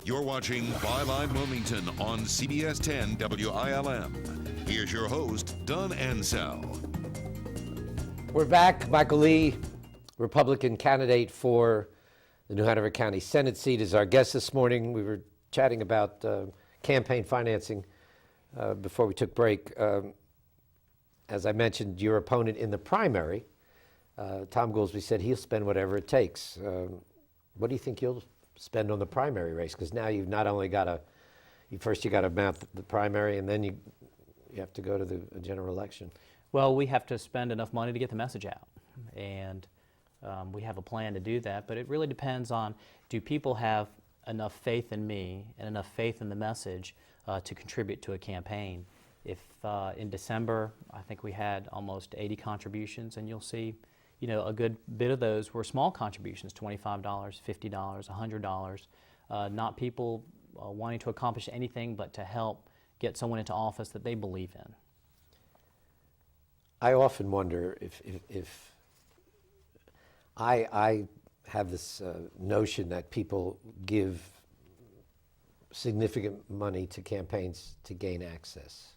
You're watching Byline Wilmington on CBS 10 WILM. Here's your host, Don Ansell. We're back. Michael Lee, Republican candidate for the New Hanover County Senate seat, is our guest this morning. We were chatting about campaign financing before we took break. As I mentioned, your opponent in the primary, Tom Goolsbee, said he'll spend whatever it takes. What do you think you'll spend on the primary race? Because now you've not only got to, first you got to mount the primary, and then you have to go to the general election. Well, we have to spend enough money to get the message out, and we have a plan to do that, but it really depends on, do people have enough faith in me and enough faith in the message to contribute to a campaign? If in December, I think we had almost 80 contributions, and you'll see, you know, a good bit of those were small contributions, $25, $50, $100, not people wanting to accomplish anything but to help get someone into office that they believe in. I often wonder if I have this notion that people give significant money to campaigns to gain access.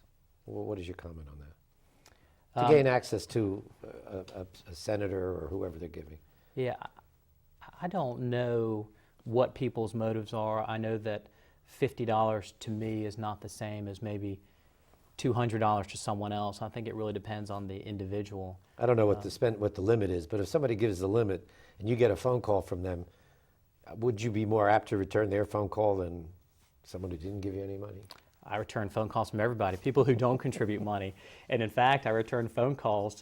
Well, what is your comment on that? To gain access to a senator or whoever they're giving. Yeah, I don't know what people's motives are. I know that $50 to me is not the same as maybe $200 to someone else. I think it really depends on the individual. I don't know what the limit is, but if somebody gives the limit and you get a phone call from them, would you be more apt to return their phone call than someone who didn't give you any money? I return phone calls from everybody, people who don't contribute money. And in fact, I return phone calls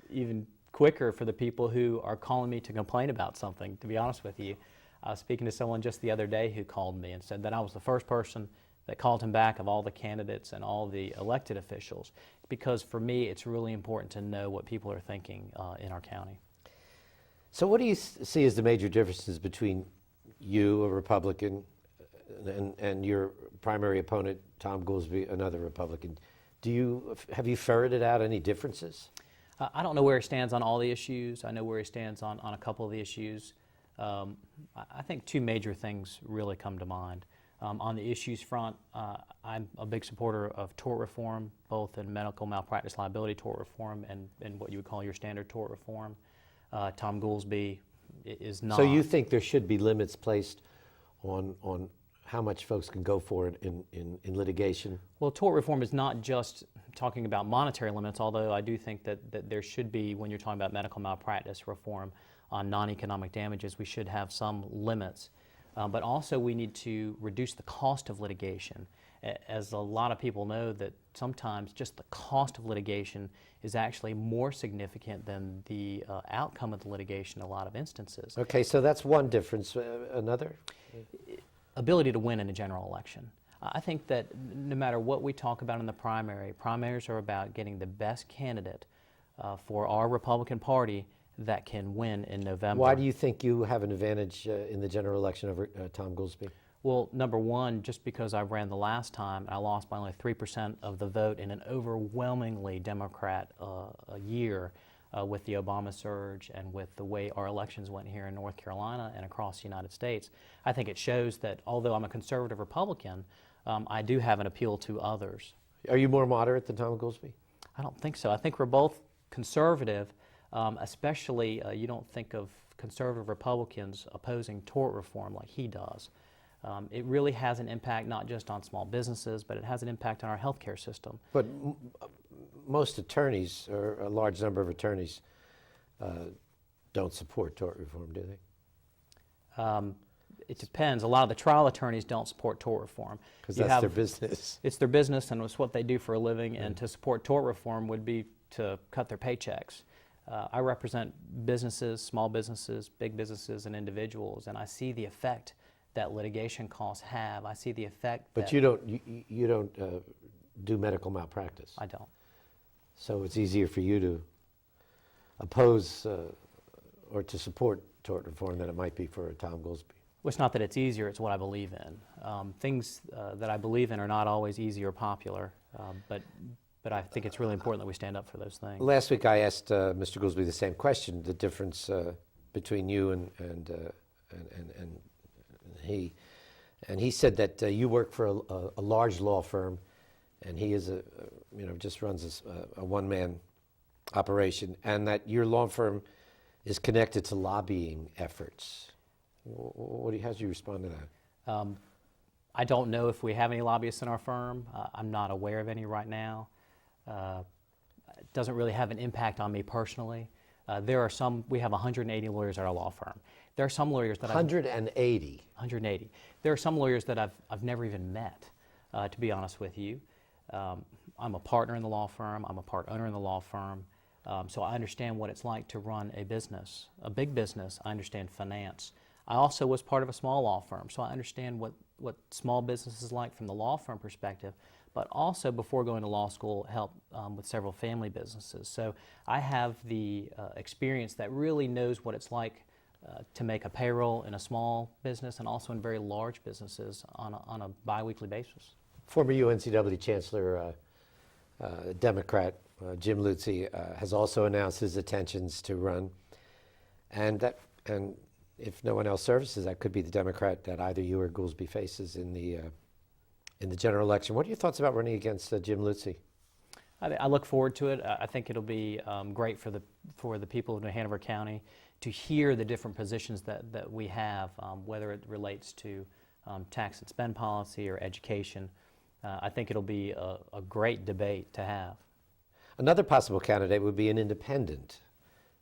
even quicker for the people who are calling me to complain about something, to be honest with you. I was speaking to someone just the other day who called me and said that I was the first person that called him back of all the candidates and all the elected officials, because for me it's really important to know what people are thinking in our county. So what do you see as the major differences between you, a Republican, and your primary opponent, Tom Goolsbee, another Republican? Have you ferreted out any differences? I don't know where he stands on all the issues. I know where he stands on a couple of the issues. I think two major things really come to mind. On the issues front, I'm a big supporter of tort reform, both in medical malpractice liability tort reform and what you would call your standard tort reform. Tom Goolsbee is not. So you think there should be limits placed on how much folks can go for it in litigation? Well, tort reform is not just talking about monetary limits, although I do think that there should be, when you're talking about medical malpractice reform on non-economic damages, we should have some limits. But also we need to reduce the cost of litigation. As a lot of people know, that sometimes just the cost of litigation is actually more significant than the outcome of the litigation in a lot of instances. Okay, so that's one difference. Another? Ability to win in a general election. I think that no matter what we talk about in the primaries are about getting the best candidate for our Republican Party that can win in November. Why do you think you have an advantage in the general election over Tom Goolsbee? Well, number one, just because I ran the last time, I lost by only 3% of the vote in an overwhelmingly Democrat year with the Obama surge and with the way our elections went here in North Carolina and across the United States. I think it shows that although I'm a conservative Republican, I do have an appeal to others. Are you more moderate than Tom Goolsbee? I don't think so. I think we're both conservative. Especially, you don't think of conservative Republicans opposing tort reform like he does. It really has an impact not just on small businesses, but it has an impact on our healthcare system. But most attorneys, or a large number of attorneys, don't support tort reform, do they? It depends. A lot of the trial attorneys don't support tort reform. Because that's their business. It's their business and it's what they do for a living, and to support tort reform would be to cut their paychecks. I represent businesses, small businesses, big businesses, and individuals, and I see the effect that litigation costs have. I see the effect. But you don't do medical malpractice. I don't. So it's easier for you to oppose or to support tort reform than it might be for Tom Goolsbee. Well, it's not that it's easier, it's what I believe in. Things that I believe in are not always easy or popular, but I think it's really important that we stand up for those things. Last week I asked Mr. Goolsbee the same question, the difference between you and he. And he said that you work for a large law firm, and he is just runs a one-man operation, and that your law firm is connected to lobbying efforts. How do you respond to that? I don't know if we have any lobbyists in our firm. I'm not aware of any right now. It doesn't really have an impact on me personally. There are some, we have 180 lawyers at our law firm. There are some lawyers that 180. 180. There are some lawyers that I've never even met, to be honest with you. I'm a partner in the law firm. I'm a part owner in the law firm. So I understand what it's like to run a business, a big business. I understand finance. I also was part of a small law firm, so I understand what small business is like from the law firm perspective, but also before going to law school, helped with several family businesses. So I have the experience that really knows what it's like to make a payroll in a small business and also in very large businesses on a biweekly basis. Former UNCW Chancellor, Democrat Jim Lutzy has also announced his intentions to run, and if no one else surfaces, that could be the Democrat that either you or Goolsbee faces in the general election. What are your thoughts about running against Jim Lutzy? I look forward to it. I think it'll be great for the people of New Hanover County to hear the different positions that we have, whether it relates to tax and spend policy or education. I think it'll be a great debate to have. Another possible candidate would be an independent.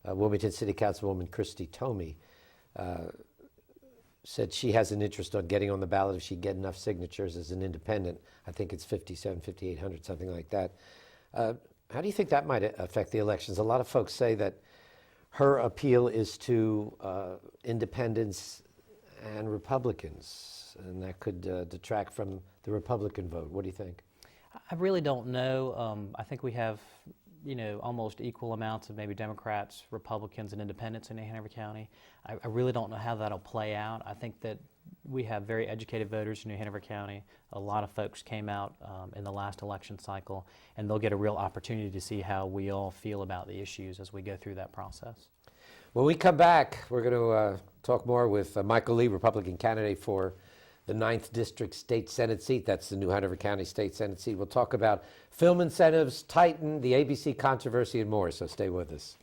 Wilmington City Councilwoman Christy Tomey said she has an interest on getting on the ballot if she get enough signatures as an independent. I think it's 5,800, something like that. How do you think that might affect the elections? A lot of folks say that her appeal is to independents and Republicans, and that could detract from the Republican vote. What do you think? I really don't know. I think we have, almost equal amounts of maybe Democrats, Republicans, and independents in New Hanover County. I really don't know how that'll play out. I think that we have very educated voters in New Hanover County. A lot of folks came out in the last election cycle, and they'll get a real opportunity to see how we all feel about the issues as we go through that process. When we come back, we're going to talk more with Michael Lee, Republican candidate for the 9th District State Senate seat. That's the New Hanover County State Senate seat. We'll talk about film incentives, Titan, the ABC controversy, and more, so stay with us.